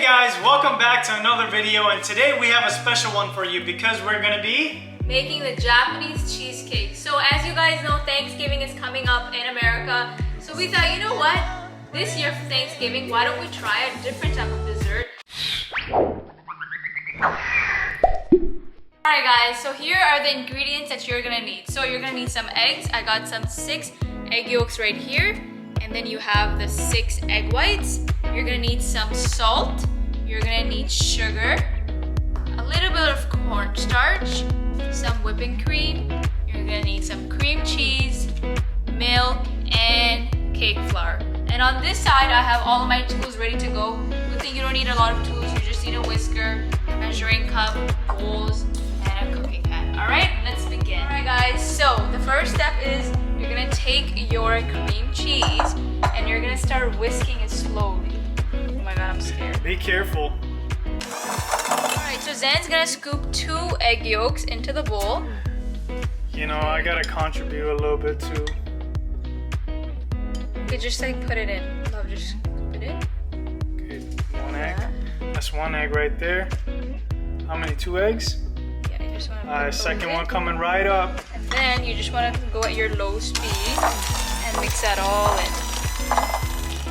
guys, welcome back to another video, and today we have a special one for you because we're gonna be making the Japanese cheesecake. So as you guys know, Thanksgiving is coming up in America. So we thought, you know what? This year for Thanksgiving, why don't we try a different type of dessert? Alright guys, so here are the ingredients that you're gonna need. So you're gonna need some eggs. I got some 6 egg yolks right here. And then you have the 6 egg whites. You're gonna need some salt. You're gonna need sugar, a little bit of cornstarch, some whipping cream. You're gonna need some cream cheese, milk, and cake flour. And on this side, I have all of my tools ready to go. Good thing you don't need a lot of tools. You just need a whisker, measuring cup, bowls, and a cooking pan. All right, let's begin. All right, guys. So the first step is you're gonna take your cream cheese and you're gonna start whisking it slowly. Oh my god, I'm scared. Be careful. Alright, so Zan's gonna scoop 2 egg yolks into the bowl. You know, I gotta contribute a little bit too. You could just like put it in. Love, just scoop it in. Okay, 1 egg. That's 1 egg right there. How many? 2 eggs? Yeah, you just wanna put second one coming right up. And then you just wanna go at your low speed and mix that all in.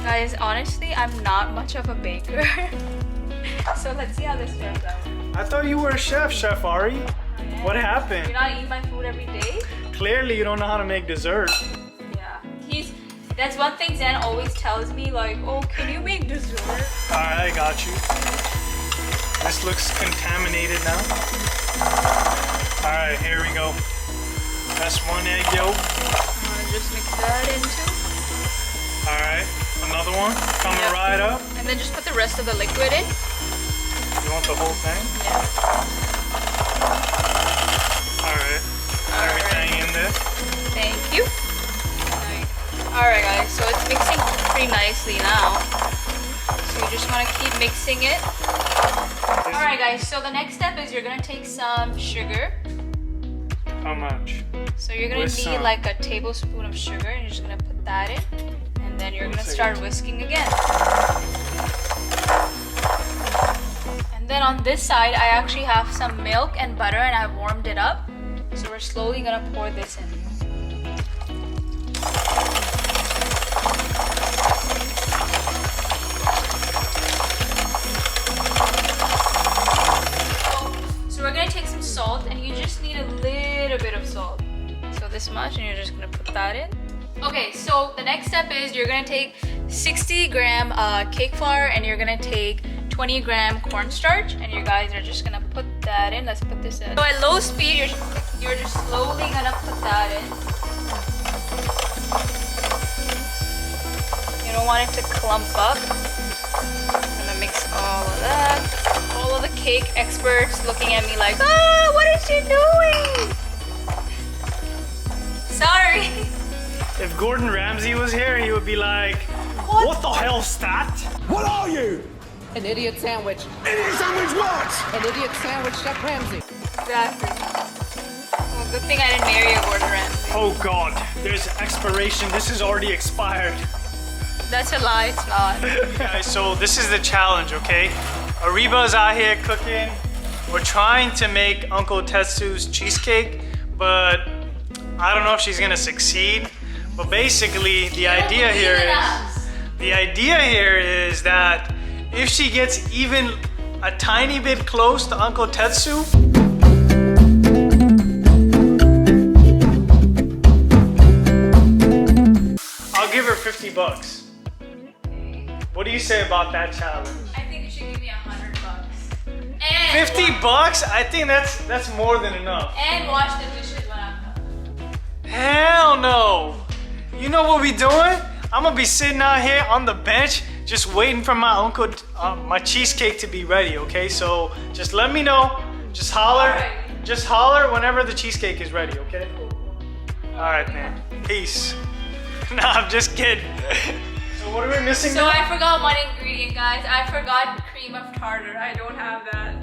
Guys, honestly, I'm not much of a baker. So let's see how this turns out. I thought you were a chef, Chef Ari. What happened? You're not eating my food every day? Clearly you don't know how to make dessert. Yeah. That's one thing Zan always tells me, like, oh, can you make dessert? Alright, I got you. This looks contaminated now. Alright, here we go. That's 1 egg yolk. Just mix that in too. Alright, another one coming right up. And then just put the rest of the liquid in. You want the whole thing? Yeah. Alright, everything in there. Thank you. Alright guys, so it's mixing pretty nicely now. So you just want to keep mixing it. Alright guys, so the next step is you're going to take some sugar. How much? So you're going to need like a tablespoon of sugar and you're just going to put that in. And then you're going to start whisking again. And then on this side, I actually have some milk and butter and I've warmed it up. So we're slowly going to pour this in. So we're going to take some salt and you just need a little bit of salt. So this much, and you're just going to put that in. Okay, so the next step is you're gonna take 60-gram cake flour and you're gonna take 20-gram cornstarch, and you guys are just gonna put that in. Let's put this in. So at low speed, you're just slowly gonna put that in. You don't want it to clump up. I'm gonna mix all of that. All of the cake experts looking at me like, oh, what is she doing? Sorry. If Gordon Ramsay was here, he would be like, what the hell's that? What are you? An idiot sandwich. Idiot sandwich what? An idiot sandwich, Chef Ramsay. Exactly. Well, good thing I didn't marry a Gordon Ramsay. Oh God, there's expiration. This is already expired. That's a lie, it's not. Guys, so this is the challenge, okay? Ariba's out here cooking. We're trying to make Uncle Tetsu's cheesecake, but I don't know if she's gonna succeed. But basically, the idea here is that if she gets even a tiny bit close to Uncle Tetsu, I'll give her 50 bucks. What do you say about that challenge? I think you should give me $100. And 50 bucks? I think that's more than enough. And wash the dishes when I'm done. Hell no. You know what we doing? I'm gonna be sitting out here on the bench just waiting for my uncle, my cheesecake to be ready, okay? So just let me know. Just holler. Alright. Just holler whenever the cheesecake is ready, okay? Alright, man. Peace. Nah, I'm just kidding. So what are we missing So now? I forgot one ingredient, guys. I forgot cream of tartar. I don't have that.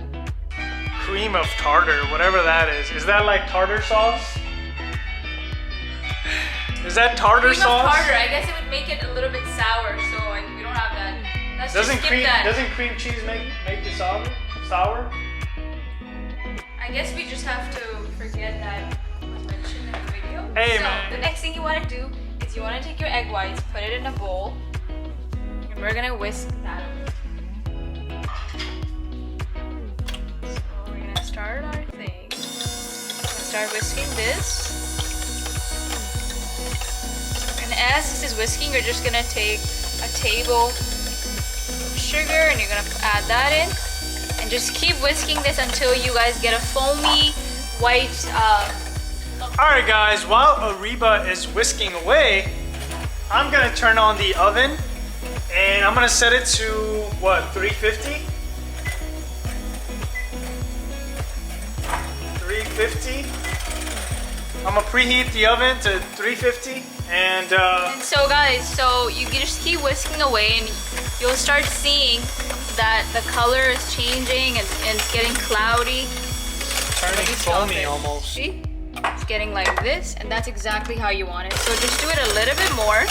Cream of tartar, whatever that is. Is that like tartar sauce? Is that tartar Cream sauce? of tartar. I guess it would make it a little bit sour, so we don't have that. Let's just skip that. Doesn't cream cheese make it sour? I guess we just have to forget that was mentioned in the video. Hey, so man. the next thing you want to do is you want to take your egg whites, put it in a bowl, and we're gonna whisk that. So we're gonna start our thing. We're gonna start whisking this. And as this is whisking, you're just gonna take a table of sugar and you're gonna add that in. And just keep whisking this until you guys get a foamy white. Alright guys, while Ariba is whisking away, I'm gonna turn on the oven and I'm gonna set it to what, 350? 350. I'm gonna preheat the oven to 350 and so guys, so you just keep whisking away and you'll start seeing that the color is changing and it's getting cloudy. turning foamy almost. See? It's getting like this, and that's exactly how you want it. So just do it a little bit more.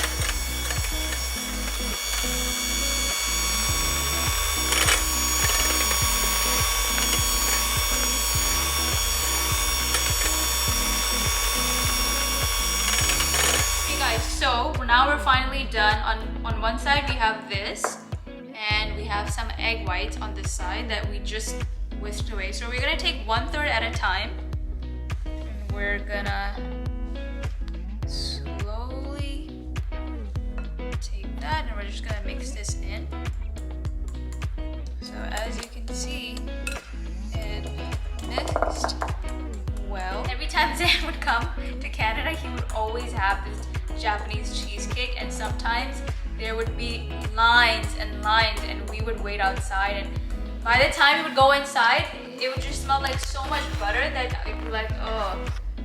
Okay guys, so now we're finally done. On one side we have this, and we have some egg whites on this side that we just whisked away. So we're gonna take 1/3 at a time. And we're gonna slowly take that and we're just gonna mix this in. So as you can see, it mixed well. Every time Zan would come to Canada, he would always have this Japanese cheesecake, and sometimes there would be lines and lines and we would wait outside, and by the time we would go inside it would just smell like so much butter that it would be like, oh,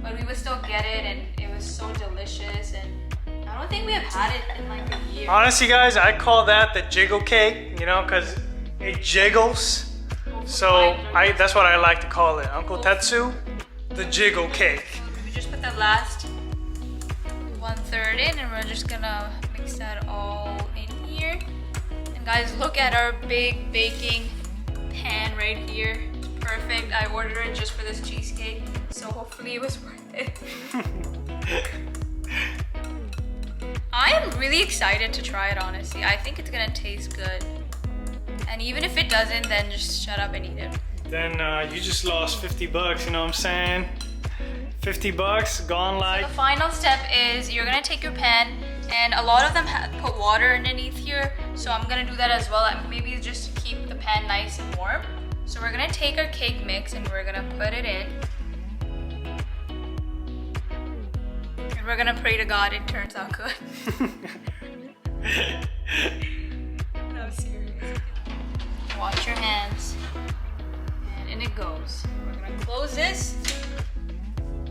but we would still get it and it was so delicious, and I don't think we have had it in like a year. Honestly guys, I call that the Jiggle Cake, you know, because it jiggles. So that's what I like to call it. Uncle Tetsu, the Jiggle Cake. We just put the last 1/3 in and we're just gonna mix that all in here. And guys, look at our big baking pan right here. Perfect. I ordered it just for this cheesecake, so hopefully it was worth it. I am really excited to try it, honestly. I think it's gonna taste good. And even if it doesn't, then just shut up and eat it. Then you just lost 50 bucks, you know what I'm saying? 50 bucks gone like. So the final step is you're gonna take your pan, and a lot of them put water underneath here, so I'm gonna do that as well. Maybe just to keep the pan nice and warm. So we're gonna take our cake mix and we're gonna put it in. And we're gonna pray to God it turns out good. No, I'm serious. Wash your hands. And in it goes. We're gonna close this.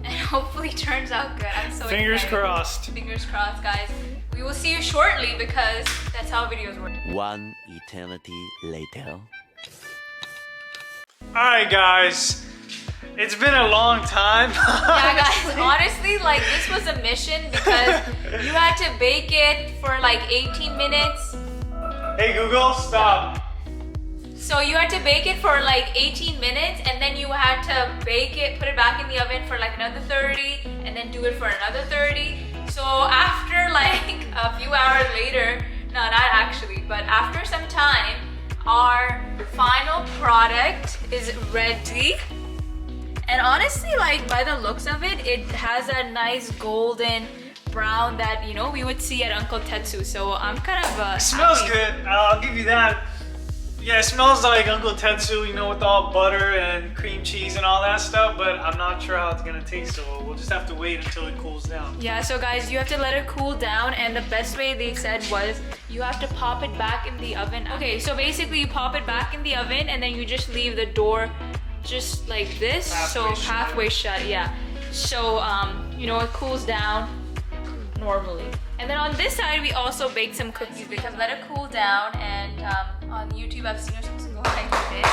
And hopefully it turns out good. I'm so Fingers excited. crossed. Fingers crossed, guys. We will see you shortly because that's how videos work. One eternity later. Alright guys, it's been a long time. Yeah guys, honestly, like this was a mission because you had to bake it for like 18 minutes. Hey Google, stop. So you had to bake it for like 18 minutes and then you had to bake it, put it back in the oven for like another 30 and then do it for another 30. So after like a few hours later, no, not actually, but after some time, our final product is ready. And honestly, like by the looks of it, it has a nice golden brown that, you know, we would see at Uncle Tetsu. So I'm kind of Smells happy. good, I'll give you that. Yeah, it smells like Uncle Tetsu, you know, with all butter and cream cheese and all that stuff, but I'm not sure how it's gonna taste, so we'll just have to wait until it cools down. Yeah, so guys, you have to let it cool down, and the best way they said was you have to pop it back in the oven. Okay, so basically you pop it back in the oven and then you just leave the door just like this, halfway shut, yeah. So, you know, it cools down normally. And then on this side, we also baked some cookies because let it cool down, and on YouTube, I've seen it supposed to go like this.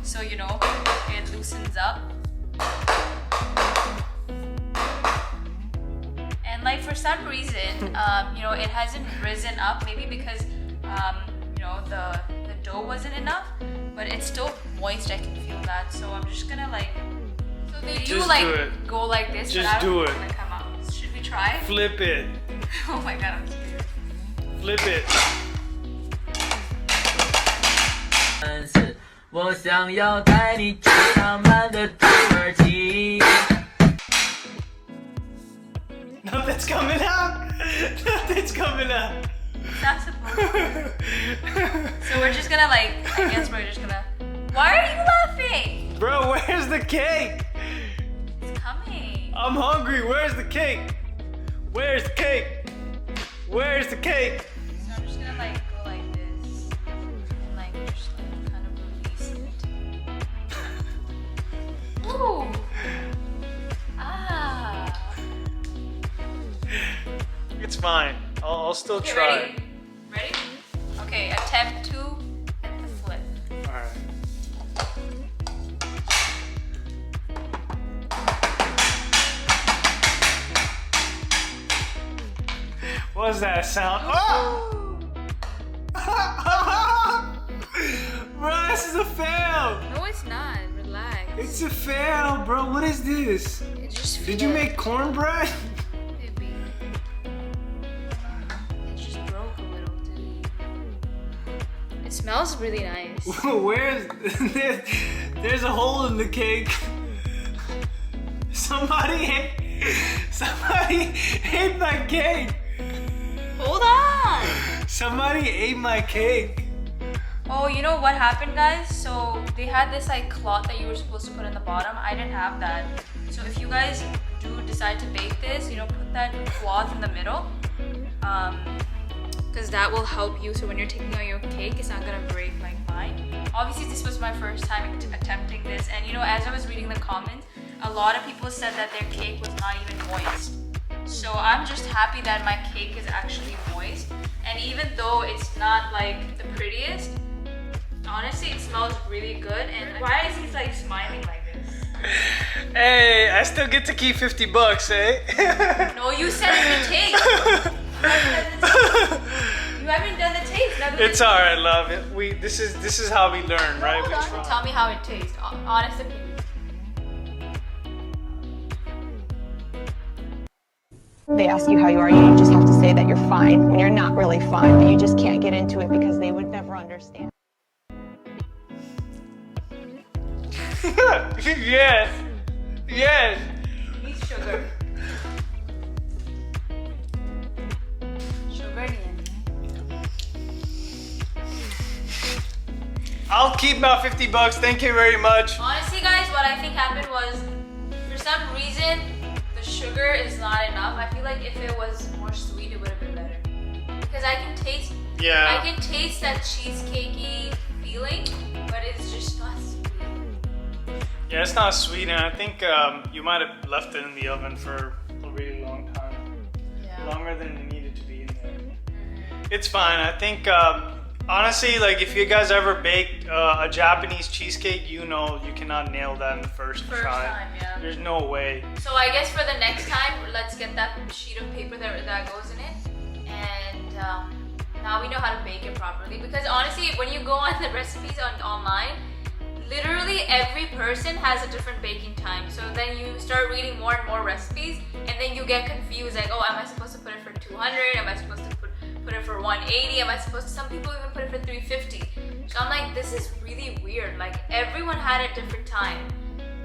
So, you know, it loosens up. And like for some reason, you know, it hasn't risen up, maybe because, you know, the dough wasn't enough, but it's still moist. I can feel that. So I'm just gonna like. So they do Just like do it. go like this, Just but I don't do know it. if it's gonna come out. Should we try? Flip it. Oh my god, I'm scared. Flip it. 我想要带你去浪漫的土耳其。 Nothing's coming out. Nothing's coming out. It's not supposed to. So we're just gonna like. I guess we're just gonna. Why are you laughing? Bro, where's the cake? It's coming. I'm hungry. Where's the cake? Where's the cake? Where's the cake? So I'm just gonna like go like this, and like just like kind of release it. Ooh. Ah. It's fine. I'll still Okay, try. ready? Ready? Okay, attempt 2 at the flip. Alright. What was that sound? Oh! Bro, this is a fail! No, it's not. Relax. It's a fail, bro. What is this? It's just. Did you make cornbread? Maybe. It just broke a little, dude. It smells really nice. Where's there's a hole in the cake. Somebody ate my cake. Hold on. Somebody ate my cake. Oh, you know what happened, guys? So they had this like cloth that you were supposed to put in the bottom. I didn't have that. So if you guys do decide to bake this, you know, put that cloth in the middle. Because that will help you. So when you're taking out your cake, it's not gonna break like mine. Obviously, this was my first time attempting this, and you know, as I was reading the comments, a lot of people said that their cake was not even moist. So I'm just happy that my cake is actually moist. And even though it's not like the prettiest, honestly, it smells really good. And why is he like smiling like this? Hey, I still get to keep $50, eh? No, you said it would taste. You haven't done the taste. Now do It's the alright, love. This is how we learn, right? Hold We on. try. Tell me how it tastes. Honest opinion. They ask you how you are, you just have to say that you're fine when you're not really fine, but you just can't get into it because they would never understand. Yes. Yes. Need sugar. Sugar in. I'll keep my $50. Thank you very much. Honestly, guys, what I think happened was, for some reason, the sugar is not enough. I feel like if it was more sweet, it would have been better. Because I can taste, Yeah. I can taste that cheesecakey feeling, but it's just not sweet. Yeah, it's not sweet, and I think you might have left it in the oven for a really long time. Yeah. Longer than it needed to be in there. It's fine. I think, honestly, like if you guys ever baked a Japanese cheesecake, you know you cannot nail that in the first try. Time, yeah. There's no way. So I guess for the next time, let's get that sheet of paper that goes in it, and now we know how to bake it properly. Because honestly, when you go on the recipes online, literally every person has a different baking time. So then you start reading more and more recipes, and then you get confused. Like, oh, am I supposed to put it for 200? Am I supposed to put it for 180? Am I supposed to? Some people even put it for 350. So I'm like, this is really weird. Like everyone had a different time.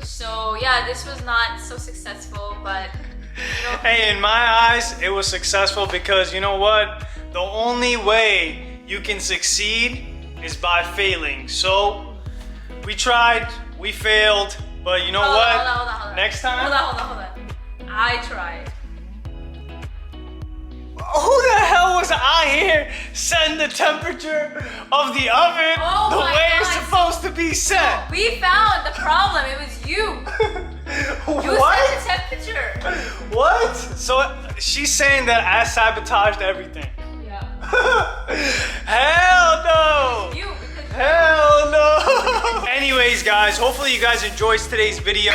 So yeah, this was not so successful, but you know. Hey, in my eyes, it was successful because you know what? The only way you can succeed is by failing. So we tried, we failed, but you know what? Hold on. Next time? Hold on. I tried. Who the hell was I here setting the temperature of the oven Oh the my way it's God. supposed to be set? We found the problem. It was you. You What? set the temperature. What? So she's saying that I sabotaged everything. Yeah. Hell no! You. Because Hell no! Anyways, guys, hopefully you guys enjoyed today's video.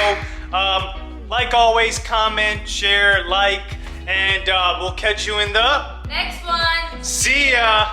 Like always, comment, share, like, and we'll catch you in the next one. see ya!